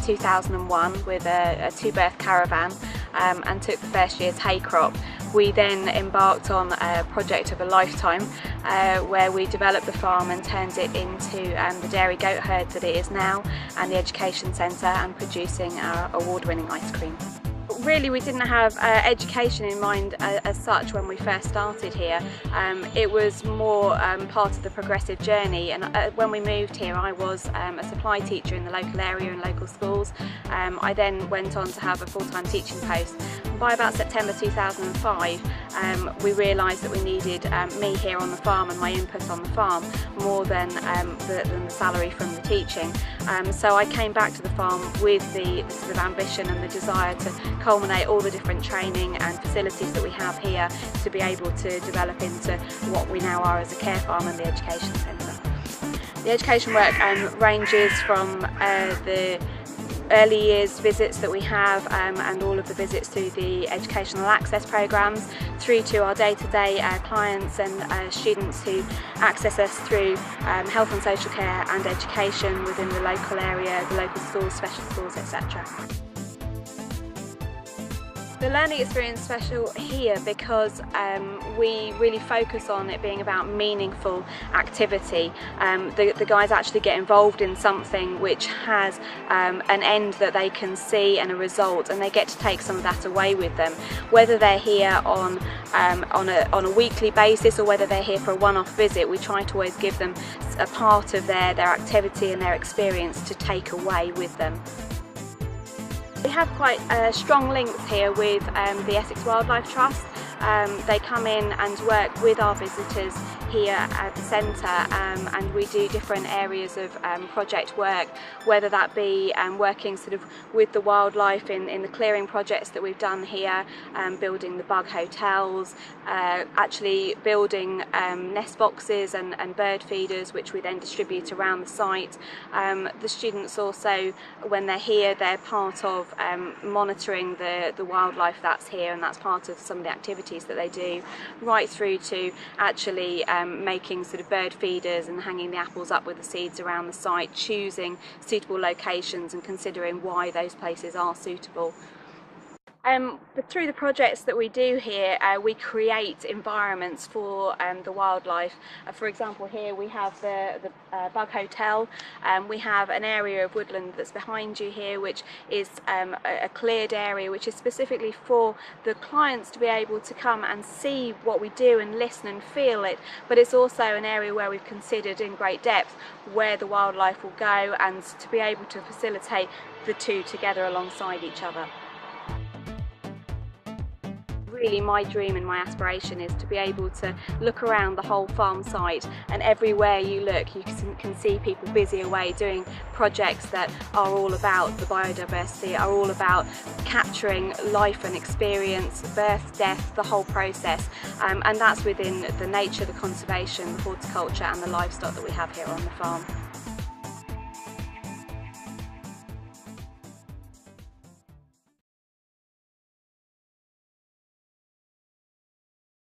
2001 with a two-berth caravan and took the first year's hay crop. We then embarked on a project of a lifetime where we developed the farm and turned it into the dairy goat herd that it is now, and the education centre, and producing our award-winning ice cream. Really, we didn't have education in mind as such when we first started here. It was more part of the progressive journey, and when we moved here I was a supply teacher in the local area and local schools. I then went on to have a full-time teaching post. By about September 2005 we realised that we needed me here on the farm and my input on the farm more than the salary from the teaching. So I came back to the farm with the sort of ambition and the desire to culminate all the different training and facilities that we have here to be able to develop into what we now are as a care farm and the education centre. The education work ranges from the early years visits that we have and all of the visits to the educational access programs, through to our day-to-day clients and students who access us through health and social care and education within the local area, the local schools, special schools, etc. The learning experience is special here because we really focus on it being about meaningful activity. The guys actually get involved in something which has an end that they can see and a result, and they get to take some of that away with them. Whether they're here on a weekly basis or whether they're here for a one-off visit, we try to always give them a part of their activity and their experience to take away with them. We have quite strong links here with the Essex Wildlife Trust. They come in and work with our visitors here at the centre, and we do different areas of project work, whether that be working sort of with the wildlife in the clearing projects that we've done here, building the bug hotels, actually building nest boxes and bird feeders which we then distribute around the site. The students also, when they're here, they're part of monitoring the wildlife that's here, and that's part of some of the activities that they do, right through to actually making sort of bird feeders and hanging the apples up with the seeds around the site, choosing suitable locations and considering why those places are suitable. But through the projects that we do here, we create environments for the wildlife. For example, here we have the bug hotel. We have an area of woodland that's behind you here, which is a cleared area which is specifically for the clients to be able to come and see what we do and listen and feel it, but it's also an area where we've considered in great depth where the wildlife will go, and to be able to facilitate the two together alongside each other. Really, my dream and my aspiration is to be able to look around the whole farm site, and everywhere you look you can see people busy away doing projects that are all about the biodiversity, are all about capturing life and experience, birth, death, the whole process, and that's within the nature, the conservation, the horticulture and the livestock that we have here on the farm.